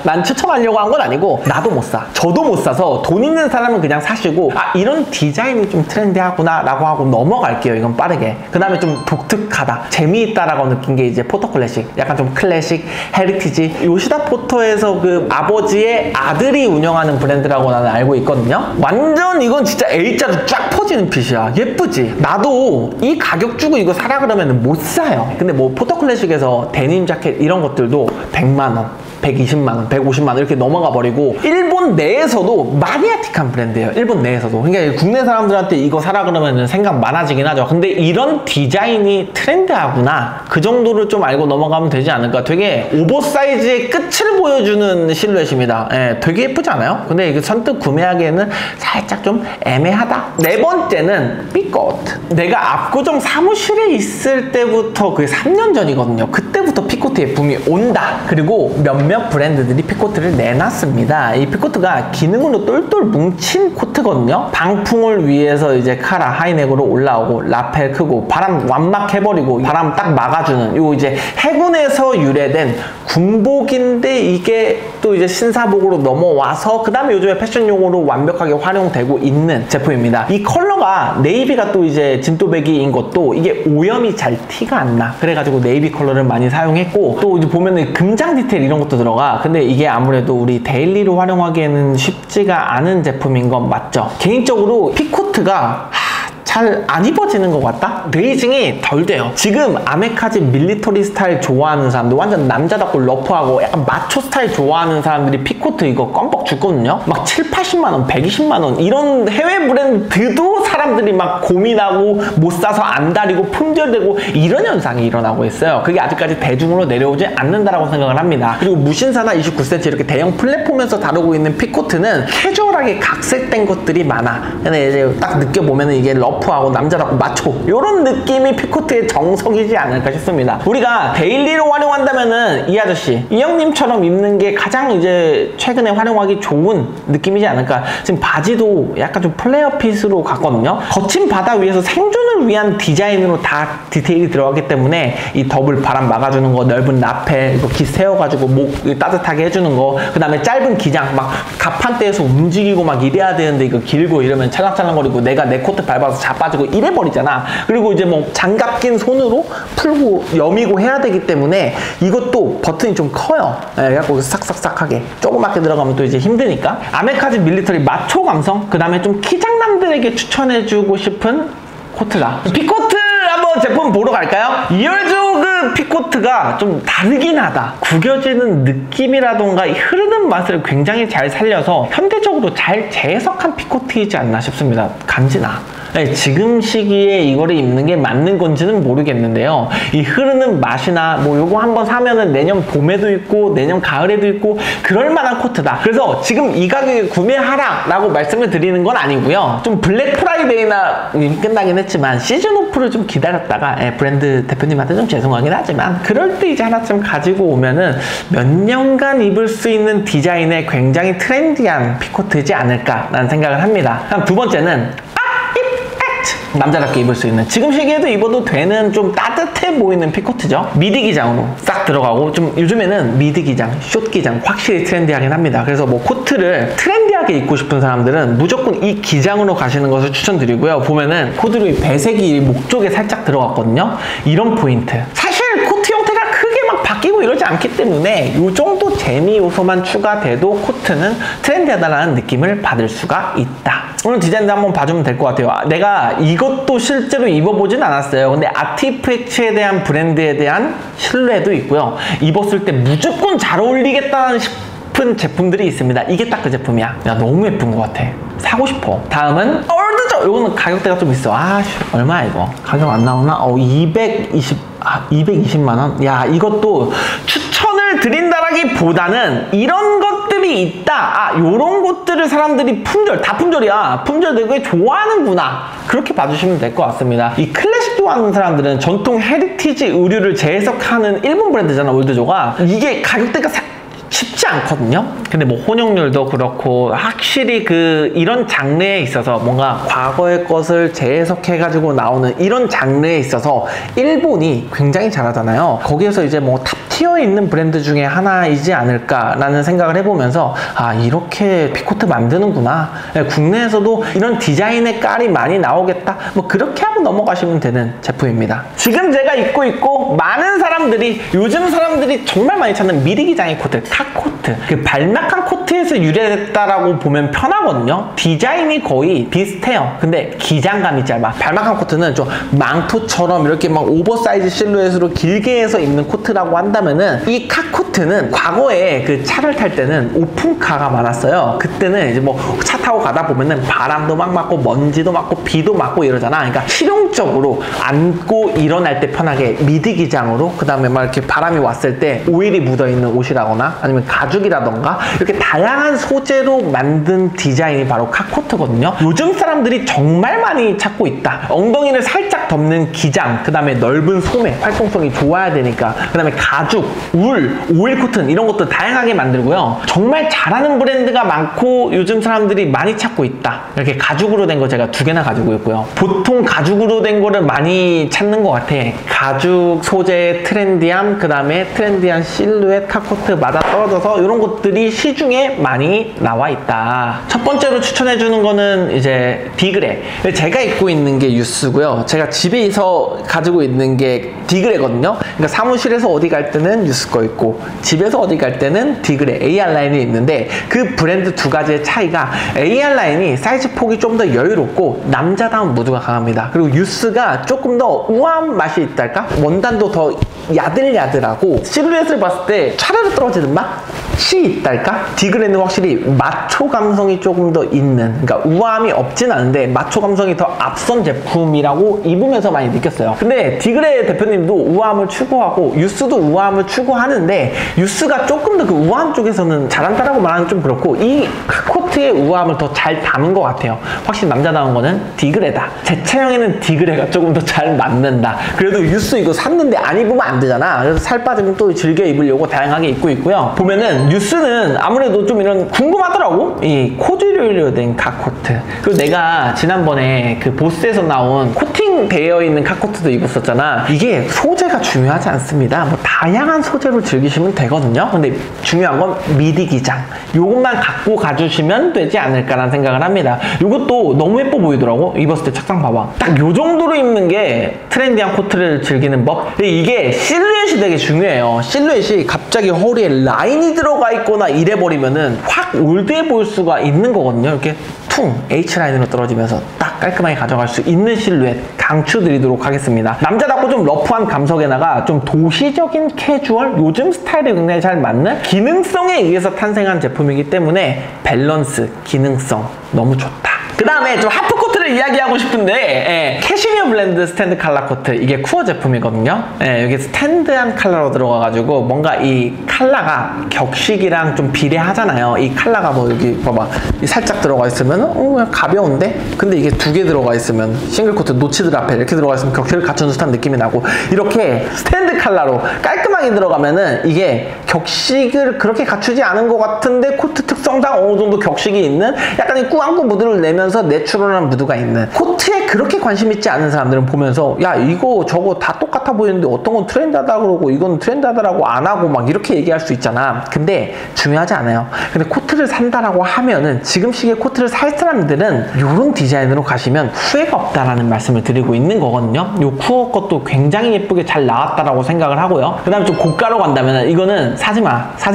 난 추천하려고 한 건 아니고 나도 못 사. 저도 못 사서 돈 있는 사람은 그냥 사시고 아 이런 디자인이 좀 트렌디하구나 라고 하고 넘어갈게요. 이건 빠르게. 그 다음에 좀 독특하다, 재미있다라고 느낀 게 이제 포터 클래식. 약간 좀 클래식, 헤리티지. 요시다 포터에서 그 아버지의 아들이 운영하는 브랜드라고 나는 알고 있거든요. 완전 이건 진짜 A자로 쫙 퍼지는 핏이야. 예쁘지? 나도 이 가격 주고 이거 사라 그러면 못 사요. 근데 뭐 포터 클래식에서 데님 자켓 이런 것들도 100만 원 120만원, 150만원 이렇게 넘어가 버리고 일본 내에서도 마니아틱한 브랜드예요. 일본 내에서도. 그러니까 국내 사람들한테 이거 사라 그러면 생각 많아지긴 하죠. 근데 이런 디자인이 트렌드하구나. 그 정도를 좀 알고 넘어가면 되지 않을까. 되게 오버사이즈의 끝을 보여주는 실루엣입니다. 예, 되게 예쁘지 않아요? 근데 이거 선뜻 구매하기에는 살짝 좀 애매하다. 네 번째는 피코트. 내가 압구정 사무실에 있을 때부터 그게 3년 전이거든요. 그때부터 피코트의 붐이 온다. 그리고 몇몇 브랜드들이 피코트를 내놨습니다. 이 피코트가 기능으로 똘똘 뭉친 코트거든요. 방풍을 위해서 이제 카라 하이넥으로 올라오고 라펠 크고 바람 완막해버리고 바람 딱 막아주는 요 이제 해군에서 유래된 군복인데 이게 또 이제 신사복으로 넘어와서 그 다음에 요즘에 패션용으로 완벽하게 활용되고 있는 제품입니다. 이 컬러가 네이비가 또 이제 진또배기인 것도 이게 오염이 잘 티가 안 나. 그래가지고 네이비 컬러를 많이 사용했고 또 이제 보면은 금장 디테일 이런 것도 들어가. 근데 이게 아무래도 우리 데일리로 활용하기에는 쉽지가 않은 제품인 건 맞죠. 개인적으로 피코트가 잘 안 입어지는 것 같다? 레이징이 덜 돼요. 지금 아메카지 밀리터리 스타일 좋아하는 사람들, 완전 남자답고 러프하고 약간 마초 스타일 좋아하는 사람들이 피코트 이거 껌뻑 죽거든요. 막 7, 80만원, 120만원 이런 해외 브랜드도 사람들이 막 고민하고 못 사서 안 다리고 품절되고 이런 현상이 일어나고 있어요. 그게 아직까지 대중으로 내려오지 않는다라고 생각을 합니다. 그리고 무신사나 29cm 이렇게 대형 플랫폼에서 다루고 있는 피코트는 캐주얼하게 각색된 것들이 많아. 근데 이제 딱 느껴보면 이게 러프하고 남자답고 마초 이런 느낌이 피코트의 정석이지 않을까 싶습니다. 우리가 데일리로 활용한다면은 이 아저씨, 이 형님처럼 입는 게 가장 이제 최근에 활용하기 좋은 느낌이지 않을까. 지금 바지도 약간 좀 플레어 핏으로 갔거든요. 거친 바다 위에서 생존을 위한 디자인으로 다 디테일이 들어갔기 때문에 이 더블 바람 막아주는 거, 넓은 라펠 이거 기 세워가지고 목 따뜻하게 해주는 거, 그 다음에 짧은 기장 막 가판대에서 움직이고 막 이래야 되는데 이거 길고 이러면 찰랑찰랑거리고 내가 내 코트 밟아서 자빠지고 이래버리잖아. 그리고 이제 뭐 장갑 낀 손으로 풀고 여미고 해야 되기 때문에 이것도 버튼이 좀 커요. 그래갖고 싹싹싹하게 조그맣게 들어가면 또 이제 힘드니까. 아메카지 밀리터리 마초 감성, 그 다음에 좀 키장남들에게 추천해주고 싶은 코트다. 피코트 한번 제품 보러 갈까요? 이얼조그 피코트가 좀 다르긴 하다. 구겨지는 느낌이라던가 흐르는 맛을 굉장히 잘 살려서 현대적으로 잘 재해석한 피코트이지 않나 싶습니다. 간지나. 네, 지금 시기에 이거를 입는 게 맞는 건지는 모르겠는데요. 이 흐르는 맛이나 뭐 요거 한번 사면은 내년 봄에도 있고 내년 가을에도 있고 그럴 만한 코트다. 그래서 지금 이 가격에 구매하라 라고 말씀을 드리는 건 아니고요. 좀 블랙 프라이데이나 이미 끝나긴 했지만 시즌 오프를 좀 기다렸다가 브랜드 대표님한테 좀 죄송하긴 하지만 그럴 때 이제 하나쯤 가지고 오면은 몇 년간 입을 수 있는 디자인의 굉장히 트렌디한 피코트이지 않을까 라는 생각을 합니다. 그럼 두 번째는 남자답게 입을 수 있는, 지금 시기에도 입어도 되는 좀 따뜻해 보이는 핏코트죠. 미디 기장으로 싹 들어가고, 좀 요즘에는 미디 기장, 숏 기장 확실히 트렌디하긴 합니다. 그래서 뭐 코트를 트렌디하게 입고 싶은 사람들은 무조건 이 기장으로 가시는 것을 추천드리고요. 보면은 코드로 배색이 목 쪽에 살짝 들어갔거든요. 이런 포인트, 사실 코트 형태가 크게 막 바뀌고 이러지 않기 때문에 이 정도 재미 요소만 추가돼도 코트는 트렌디하다라는 느낌을 받을 수가 있다. 오늘 디자인도 한번 봐주면 될 것 같아요. 내가 이것도 실제로 입어보진 않았어요. 근데 아티프엑츠에 대한 브랜드에 대한 신뢰도 있고요. 입었을 때 무조건 잘 어울리겠다는 싶은 제품들이 있습니다. 이게 딱 그 제품이야. 야, 너무 예쁜 것 같아. 사고 싶어. 다음은 올드죠. 이거는 가격대가 좀 있어. 얼마야 이거? 가격 안 나오나? 220만 원? 야, 이것도 추천을 드린다라기보다는 이런 것들이 있다. 요런 것들을 사람들이 다 품절이야. 품절 되게 좋아하는구나. 그렇게 봐주시면 될 것 같습니다. 이 클래식 좋아하는 사람들은 전통 헤리티지 의류를 재해석하는 일본 브랜드잖아, 올드조가. 이게 가격대가 쉽지 않거든요. 근데 뭐 혼용률도 그렇고 확실히 이런 장르에 있어서 뭔가 과거의 것을 재해석해 가지고 나오는 이런 장르에 있어서 일본이 굉장히 잘하잖아요. 거기에서 이제 뭐 탑티어에 있는 브랜드 중에 하나이지 않을까라는 생각을 해보면서 이렇게 핏코트 만드는구나, 국내에서도 이런 디자인의 깔이 많이 나오겠다, 뭐 그렇게 하고 넘어가시면 되는 제품입니다. 지금 제가 입고 있고 많은 사람들이, 요즘 사람들이 정말 많이 찾는 미리 기장의 코트, 카코트, 발막한 코트에서 유래됐다라고 보면 편하거든요. 디자인이 거의 비슷해요. 근데 기장감이 짧아. 발막한 코트는 좀 망토처럼 이렇게 막 오버사이즈 실루엣으로 길게 해서 입는 코트라고 한다면은, 이 카코트는 과거에 차를 탈 때는 오픈카가 많았어요. 그때는 이제 뭐 차 타고 가다 보면은 바람도 막 맞고 먼지도 맞고 비도 맞고 이러잖아. 그러니까 실용적으로 앉고 일어날 때 편하게 미디 기장으로, 그 다음에 막 이렇게 바람이 왔을 때 오일이 묻어있는 옷이라거나 아니면 가죽이라던가 이렇게 다양한 소재로 만든 디자인이 바로 카코트거든요. 요즘 사람들이 정말 많이 찾고 있다. 엉덩이를 살짝 덮는 기장, 그 다음에 넓은 소매, 활동성이 좋아야 되니까, 그 다음에 가죽, 울, 오일 코튼 이런 것도 다양하게 만들고요. 정말 잘하는 브랜드가 많고 요즘 사람들이 많이 찾고 있다. 이렇게 가죽으로 된 거 제가 2개나 가지고 있고요. 보통 가죽으로 된 거를 많이 찾는 것 같아. 가죽 소재의 트렌디함, 그 다음에 트렌디한 실루엣, 카코트 맞아 떨어져서 이런 것들이 시중에 많이 나와 있다. 첫 번째로 추천해주는 거는 이제 디그레. 제가 입고 있는 게 유스고요. 제가 집에서 가지고 있는 게 디그레거든요. 그러니까 사무실에서 어디 갈 때는 유스 거 있고, 집에서 어디 갈 때는 디그레 AR 라인이 있는데, 그 브랜드 2가지의 차이가 AR 라인이 사이즈 폭이 좀 더 여유롭고 남자다운 무드가 강합니다. 그리고 유스가 조금 더 우아한 맛이 있달까? 원단도 더 야들야들하고 실루엣을 봤을 때 차라리 떨어지는 맛이 있달까? 디그레는 확실히 마초 감성이 조금 더 있는, 그러니까 우아함이 없진 않은데 마초 감성이 더 앞선 제품이라고 입으면서 많이 느꼈어요. 근데 디그레 대표님도 우아함을 추구하고 유스도 우아함을 추구하는데, 유스가 조금 더 그 우아함 쪽에서는 잘한다라고 말하는 좀 그렇고, 이 카코트의 우아함을 더 잘 담은 것 같아요. 확실히 남자다운 거는 디그레다. 제 체형에는 디그레가 조금 더 잘 맞는다. 그래도 유스 이거 샀는데 안 입으면 안 되잖아. 그래서 살 빠지면 또 즐겨 입으려고 다양하게 입고 있고요. 보면은 뉴스는 아무래도 좀 이런 궁금하더라고. 이 코듀로이로 된 카코트. 그리고 내가 지난번에 그 보스에서 나온 코팅 되어 있는 카코트도 입었었잖아. 이게 소재가 중요하지 않습니다. 뭐 다양한 소재로 즐기시면 되거든요. 근데 중요한 건 미디 기장. 요것만 갖고 가주시면 되지 않을까라는 생각을 합니다. 요것도 너무 예뻐 보이더라고. 입었을 때 착장 봐봐. 딱 요 정도로 입는 게 트렌디한 코트를 즐기는 법. 근데 이게 실루엣이 되게 중요해요. 실루엣이 갑자기 허리에 라인이 들어가 있거나 이래버리면은 확 올드해 보일 수가 있는 거거든요. 이렇게 퉁 H라인으로 떨어지면서 딱 깔끔하게 가져갈 수 있는 실루엣 강추드리도록 하겠습니다. 남자답고 좀 러프한 감성에다가 좀 도시적인 캐주얼, 요즘 스타일에 굉장히 잘 맞는 기능성에 의해서 탄생한 제품이기 때문에 밸런스, 기능성 너무 좋다. 그 다음에 좀 하프코트를 이야기하고 싶은데, 캐시미어 블렌드 스탠드 칼라 코트, 이게 쿠어 제품이거든요. 여기 스탠드한 컬러로 들어가가지고 뭔가 이 칼라가 격식이랑 좀 비례하잖아요. 이 칼라가 뭐 여기 봐봐, 살짝 들어가 있으면 그냥 가벼운데, 근데 이게 2개 들어가 있으면 싱글 코트 노치들 앞에 이렇게 들어가 있으면 격식을 갖춘 듯한 느낌이 나고, 이렇게 스탠드 브랜드 컬러로 깔끔하게 들어가면은 이게 격식을 그렇게 갖추지 않은 것 같은데 코트 특성상 어느 정도 격식이 있는 약간 이 꾸안꾸 무드를 내면서 내추럴한 무드가 있는 코트에 그렇게 관심 있지 않은 사람들은 보면서 야 이거 저거 다 똑같아 보이는데 어떤 건 트렌드하다 그러고 이건 트렌드하다라고 안 하고 막 이렇게 얘기할 수 있잖아. 근데 중요하지 않아요. 근데 코트를 산다라고 하면은 지금 시기에 코트를 살 사람들은 이런 디자인으로 가시면 후회가 없다라는 말씀을 드리고 있는 거거든요. 요 쿠어 것도 굉장히 예쁘게 잘 나왔다라고 생각을 하고요. 그 다음에 좀 고가로 간다면 이거는 사지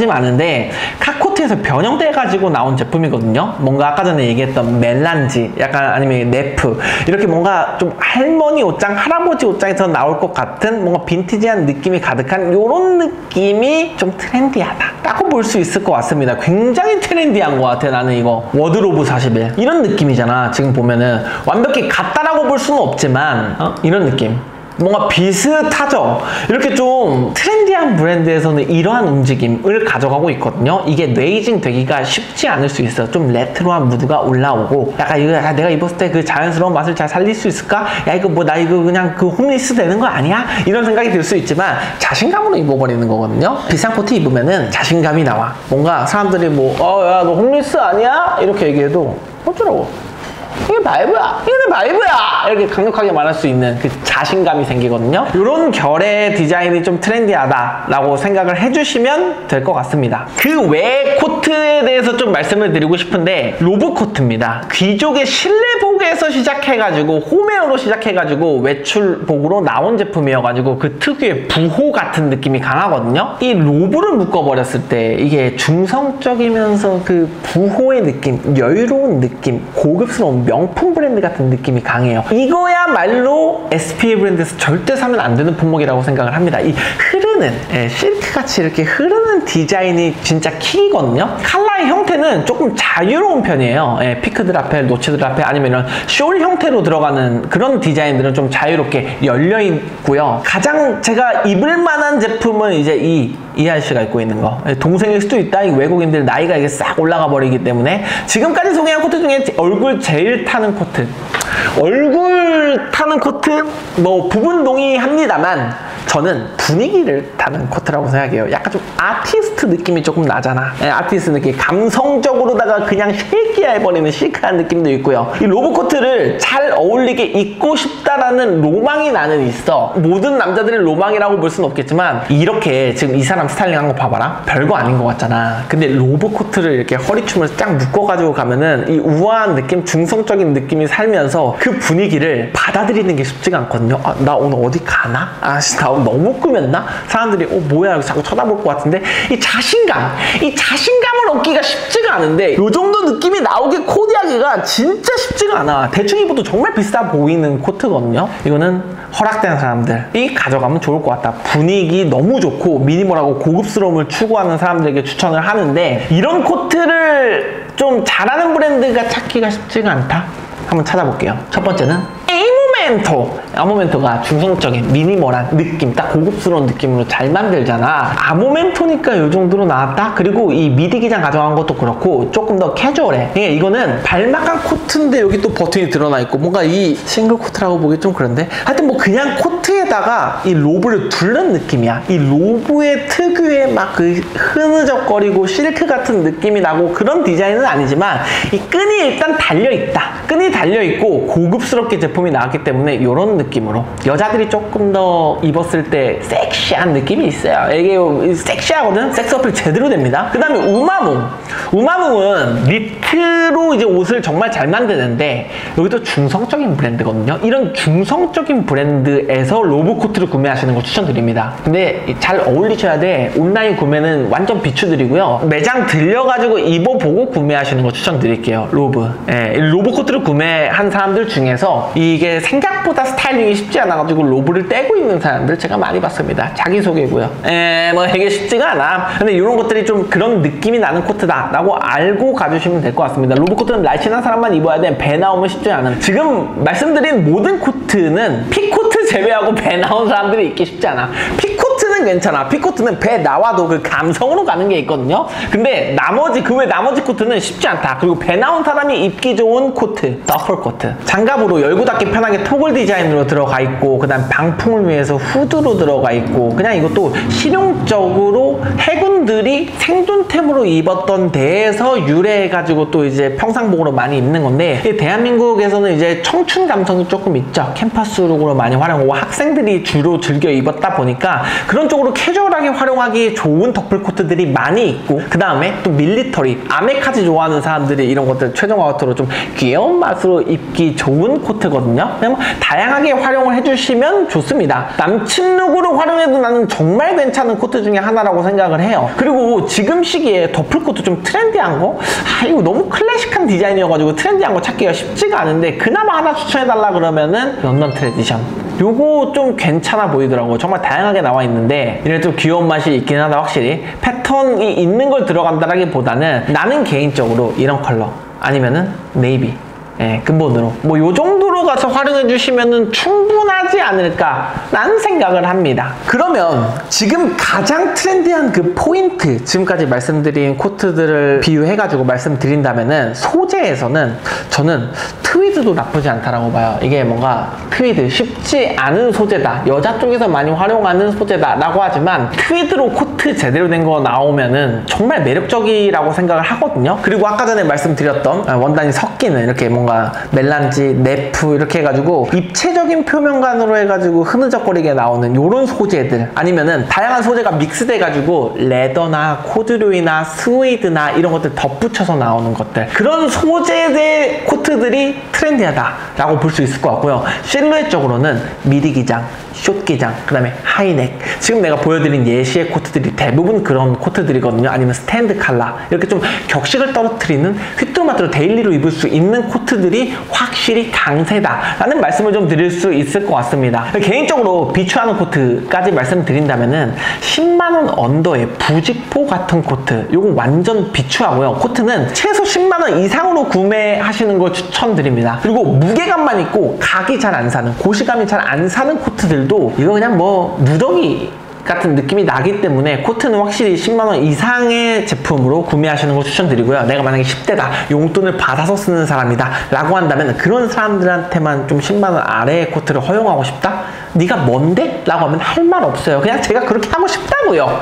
마는데 카코트에서 변형돼가지고 나온 제품이거든요. 뭔가 아까 전에 얘기했던 멜란지 약간 아니면 네프 이렇게 뭔가 좀 할머니 옷장 할아버지 옷장에서 나올 것 같은 뭔가 빈티지한 느낌이 가득한 이런 느낌이 좀 트렌디하다 라고 볼 수 있을 것 같습니다. 굉장히 트렌디한 것 같아. 나는 이거 워드로브 41 이런 느낌이잖아. 지금 보면은 완벽히 같다라고 볼 수는 없지만 이런 느낌 뭔가 비슷하죠. 이렇게 좀 트렌디한 브랜드에서는 이러한 움직임을 가져가고 있거든요. 이게 뇌이징 되기가 쉽지 않을 수 있어. 좀 레트로한 무드가 올라오고 약간 이거 내가 입었을 때 그 자연스러운 맛을 잘 살릴 수 있을까? 야 이거 뭐 나 이거 그냥 그 홈리스 되는 거 아니야? 이런 생각이 들 수 있지만 자신감으로 입어버리는 거거든요. 비싼 코트 입으면은 자신감이 나와. 뭔가 사람들이 뭐 야 너 홈리스 아니야? 이렇게 얘기해도 어쩌라고 이게 바이브야! 이게 내 바이브야! 이렇게 강력하게 말할 수 있는 그 자신감이 생기거든요. 이런 결의 디자인이 좀 트렌디하다 라고 생각을 해주시면 될 것 같습니다. 그 외 코트에 대해서 좀 말씀을 드리고 싶은데 로브 코트입니다. 귀족의 실내복에서 시작해가지고 홈웨어로 시작해가지고 외출복으로 나온 제품이어가지고 그 특유의 부호 같은 느낌이 강하거든요. 이 로브를 묶어버렸을 때 이게 중성적이면서 그 부호의 느낌, 여유로운 느낌, 고급스러운 명품 브랜드 같은 느낌이 강해요. 이거야말로 SPA 브랜드에서 절대 사면 안 되는 품목이라고 생각을 합니다. 이 흐르는 실크같이 이렇게 흐르는 디자인이 진짜 킥이거든요. 컬러의 형태는 조금 자유로운 편이에요. 피크 드라펠, 노치 드라펠 아니면 이런 숄 형태로 들어가는 그런 디자인들은 좀 자유롭게 열려 있고요. 가장 제가 입을 만한 제품은 이제 이 아저씨가 입고 있는 거. 동생일 수도 있다. 이 외국인들 나이가 이게 싹 올라가 버리기 때문에 지금까지 소개한 코트 중에 얼굴 제일 타는 코트. 얼굴 타는 코트 뭐 부분 동의합니다만 저는 분위기를 타는 코트라고 생각해요. 약간 좀 아티스트 느낌이 조금 나잖아. 아티스트 느낌. 감성적으로다가 그냥 실기해버리는 시크한 느낌도 있고요. 이 로브 코트를 잘 어울리게 입고 싶다라는 로망이 나는 있어. 모든 남자들의 로망이라고 볼 수는 없겠지만 이렇게 지금 이 사람 스타일링한 거 봐봐라. 별거 아닌 것 같잖아. 근데 로브 코트를 이렇게 허리춤을 쫙 묶어가지고 가면은 이 우아한 느낌, 중성적인 느낌이 살면서 그 분위기를 받아들이는 게 쉽지가 않거든요. 나 오늘 어디 가나? 나 너무 꾸몄나? 사람들이 뭐야 자꾸 쳐다볼 것 같은데 이 자신감을 얻기가 쉽지가 않은데 요 정도 느낌이 나오게 코디하기가 진짜 쉽지가 않아. 대충 입어도 정말 비싸 보이는 코트거든요. 이거는 허락된 사람들이 가져가면 좋을 것 같다. 분위기 너무 좋고 미니멀하고 고급스러움을 추구하는 사람들에게 추천을 하는데 이런 코트를 좀 잘하는 브랜드가 찾기가 쉽지가 않다. 한번 찾아볼게요. 첫 번째는 아모멘토가 중성적인 미니멀한 느낌, 딱 고급스러운 느낌으로 잘 만들잖아. 아모멘토니까 이 정도로 나왔다? 그리고 이 미디 기장 가져간 것도 그렇고 조금 더 캐주얼해. 이거는 발막한 코트인데 여기 또 버튼이 드러나 있고 뭔가 이 싱글 코트라고 보기 좀 그런데 하여튼 뭐 그냥 코트에다가 이 로브를 둘른 느낌이야. 이 로브의 특유의 막 그 흐느적거리고 실크 같은 느낌이 나고 그런 디자인은 아니지만 이 끈이 일단 달려있다. 끈이 달려있고 고급스럽게 제품이 나왔기 때문에 이런 느낌으로 여자들이 조금 더 입었을 때 섹시한 느낌이 있어요. 이게 섹시하거든? 섹스 어필 제대로 됩니다. 그 다음에 우마뭉은 니트로 이제 옷을 정말 잘 만드는데 여기도 중성적인 브랜드거든요. 이런 중성적인 브랜드에서 로브 코트를 구매하시는 거 추천드립니다. 근데 잘 어울리셔야 돼. 온라인 구매는 완전 비추드리고요. 매장 들려가지고 입어보고 구매하시는 거 추천드릴게요. 로브 코트를 구매한 사람들 중에서 이게 생각보다 스타일링이 쉽지 않아가지고 로브를 떼고 있는 사람들 제가 많이 봤습니다. 자기소개고요. 뭐 되게 쉽지가 않아. 근데 이런 것들이 좀 그런 느낌이 나는 코트다 라고 알고 가주시면 될 것 같습니다. 로브 코트는 날씬한 사람만 입어야 돼. 배 나오면 쉽지 않은. 지금 말씀드린 모든 코트는 핏코트 제외하고 배 나온 사람들이 입기 쉽지 않아. 핏코트는 핏은 괜찮아. 핏코트는 배 나와도 그 감성으로 가는 게 있거든요. 근데 나머지 그 외 나머지 코트는 쉽지 않다. 그리고 배 나온 사람이 입기 좋은 코트, 더플 코트. 장갑으로 열고 닫기 편하게 토글 디자인으로 들어가 있고, 그 다음 방풍을 위해서 후드로 들어가 있고, 그냥 이것도 실용적으로 해군들이 생존템으로 입었던 데에서 유래해가지고 또 이제 평상복으로 많이 입는 건데, 대한민국에서는 이제 청춘 감성이 조금 있죠. 캠퍼스룩으로 많이 활용하고 학생들이 주로 즐겨 입었다 보니까 그런 쪽으로 캐주얼하게 활용하기 좋은 더플 코트들이 많이 있고, 그 다음에 또 밀리터리, 아메카지 좋아하는 사람들이 이런 것들 최종화 코트로 좀 귀여운 맛으로 입기 좋은 코트거든요. 그냥 다양하게 활용을 해주시면 좋습니다. 남친 룩으로 활용해도 나는 정말 괜찮은 코트 중에 하나라고 생각을 해요. 그리고 지금 시기에 더플 코트 좀 트렌디한 거? 이거 너무 클래식한 디자인이어가지고 트렌디한 거 찾기가 쉽지가 않은데, 그나마 하나 추천해달라 그러면은 런던 트래디션. 요거 좀 괜찮아 보이더라고요. 정말 다양하게 나와 있는데 이래 좀 귀여운 맛이 있긴 하다. 확실히 패턴이 있는 걸 들어간다라기보다는 나는 개인적으로 이런 컬러 아니면은 네이비, 근본으로 뭐 요 정도로 가서 활용해 주시면은 충분하지 않을까 라는 생각을 합니다. 그러면 지금 가장 트렌디한 그 포인트, 지금까지 말씀드린 코트들을 비유해 가지고 말씀드린다면은 소재에서는 저는 트위드도 나쁘지 않다라고 봐요. 이게 뭔가 트위드 쉽지 않은 소재다, 여자 쪽에서 많이 활용하는 소재다 라고 하지만 트위드로 코트 제대로 된 거 나오면은 정말 매력적이라고 생각을 하거든요. 그리고 아까 전에 말씀드렸던 원단이 섞이는 이렇게 뭔가 멜란지, 네프 이렇게 해가지고 입체적인 표면감으로 해가지고 흐느적거리게 나오는 이런 소재들, 아니면은 다양한 소재가 믹스돼 가지고 레더나 코드류이나 스웨이드나 이런 것들 덧붙여서 나오는 것들, 그런 소재의 코트들이 트렌디하다 라고 볼 수 있을 것 같고요. 실루엣적으로는 미디 기장, 숏 기장, 그 다음에 하이넥, 지금 내가 보여드린 예시의 코트들이 대부분 그런 코트들이거든요. 아니면 스탠드 칼라, 이렇게 좀 격식을 떨어뜨리는 휘뚜마뚜로 데일리로 입을 수 있는 코트들이 확실히 강세다 라는 말씀을 좀 드릴 수 있을 것 같습니다. 개인적으로 비추하는 코트까지 말씀드린다면은 10만원 언더의 부직포 같은 코트, 요거 완전 비추하고요. 코트는 최소 10만원 이상으로 구매하시는 걸 추천드립니다. 그리고 무게감만 있고 각이 잘 안 사는, 고시감이 잘 안 사는 코트들도 이거 그냥 뭐 누더기 같은 느낌이 나기 때문에 코트는 확실히 10만원 이상의 제품으로 구매하시는 걸 추천드리고요. 내가 만약에 10대다, 용돈을 받아서 쓰는 사람이다 라고 한다면 그런 사람들한테만 좀 10만원 아래의 코트를 허용하고 싶다? 네가 뭔데? 라고 하면 할 말 없어요. 그냥 제가 그렇게 하고 싶다고요.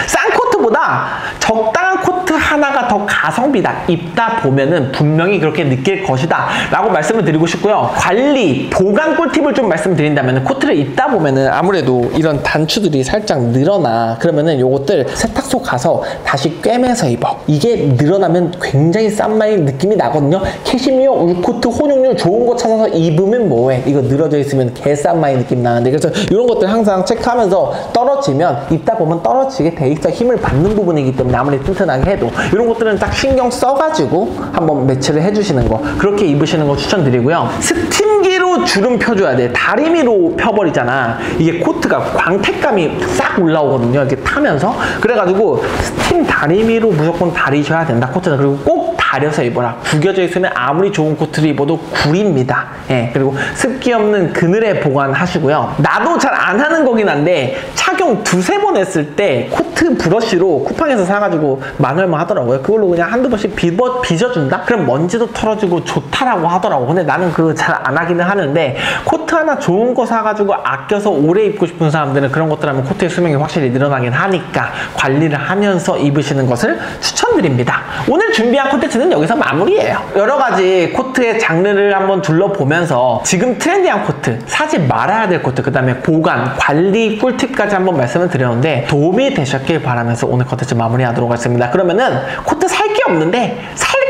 싼 코트보다 적당한 코트 하나가 더 가성비다, 입다 보면은 분명히 그렇게 느낄 것이다 라고 말씀을 드리고 싶고요. 관리, 보관 꿀팁을 좀 말씀드린다면, 코트를 입다 보면은 아무래도 이런 단추들이 살짝 늘어나. 그러면은 요것들 세탁소 가서 다시 꿰매서 입어. 이게 늘어나면 굉장히 싼 마이 느낌이 나거든요. 캐시미어, 울코트, 혼용률 좋은 거 찾아서 입으면 뭐해, 이거 늘어져 있으면 개싼 마이 느낌 나는데, 그래서 이런 것들 항상 체크하면서 떨어지면, 입다 보면 떨어지게 돼 있어. 힘을 받는 부분이기 때문에 아무리 튼튼하게 해도 이런 것들은 딱 신경 써가지고 한번 매치를 해주시는 거, 그렇게 입으시는 거 추천드리고요. 스팀기로 주름 펴줘야 돼. 다리미로 펴버리잖아. 이게 코트가 광택감이 싹 올라오거든요. 이렇게 타면서. 그래가지고 스팀 다리미로 무조건 다리셔야 된다, 코트는. 그리고 꼭 가려서 입어라. 구겨져 있으면 아무리 좋은 코트를 입어도 구립니다. 그리고 습기 없는 그늘에 보관하시고요. 나도 잘 안 하는 거긴 한데 착용 두세 번 했을 때 코트 브러쉬로 쿠팡에서 사가지고 만 얼마 하더라고요. 그걸로 그냥 한두 번씩 빚어준다? 그럼 먼지도 털어지고 좋다라고 하더라고. 근데 나는 그거 잘 안 하기는 하는데, 코트 하나 좋은 거 사가지고 아껴서 오래 입고 싶은 사람들은 그런 것들 하면 코트의 수명이 확실히 늘어나긴 하니까 관리를 하면서 입으시는 것을 추천드립니다. 오늘 준비한 콘텐츠는 여기서 마무리예요. 여러 가지 코트의 장르를 한번 둘러보면서 지금 트렌디한 코트, 사지 말아야 될 코트, 그 다음에 보관, 관리 꿀팁까지 한번 말씀을 드렸는데 도움이 되셨길 바라면서 오늘 콘텐츠 마무리하도록 하겠습니다. 그러면은 코트 살 게 없는데 살